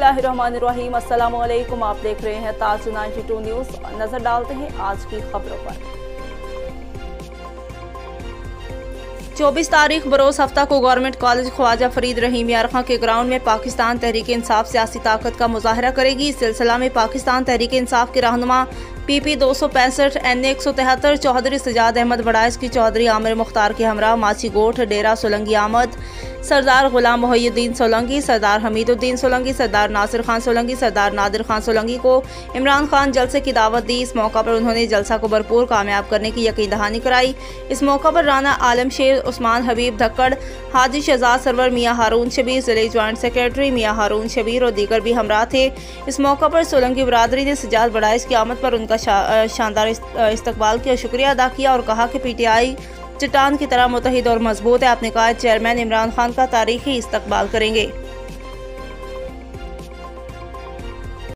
बिस्मिल्लाहिर्रहमानिर्रहीम। अस्सलाम वालेकुम। आप देख रहे हैं ताज 92 न्यूज़। नजर डालते हैं आज की खबरों पर। 24 तारीख बरोज़ हफ्ता को गवर्नमेंट कॉलेज ख्वाजा फरीद रहीम यारखां के ग्राउंड में पाकिस्तान तहरीक इंसाफ सियासी ताकत का मुजाहरा करेगी। इस सिलसिला में पाकिस्तान तहरीक इंसाफ के रहनुमा PP 265 NA 173 चौधरी सजाद अहमद बड़ाइस की चौधरी आमिर मुख्तार के हमरा माची गोठ डेरा सोलंगी आमद, सरदार गुलाम मोहिउद्दीन सोलंकी, सरदार हमीदुद्दीन सोलंकी, सरदार नासिर खान सोलंकी, सरदार नादिर खान सोलंकी को इमरान खान जलसे की दावत दी। इस मौका पर उन्होंने जलसा को भरपूर कामयाब करने की यकीन दहानी कराई। इस मौका पर राना आलम शेर, उस्मान हबीब धक्कड़, हाजी शहजाद सरवर, मियाँ हारून शबीर, जिले ज्वाइंट सेक्रेटरी मियाँ हारून शबीर और दीगर भी हमरा थे। इस मौका पर सोलंकी बरादरी ने सजाद बड़ाइस की आमद पर उनका शानदार इस्तकबाल किया, शुक्रिया अदा किया और कहा कि PTI चट्टान की तरह मुतहिद और मजबूत है। अपने कहा चेयरमैन इमरान खान का तारीखी इस्तकबाल करेंगे।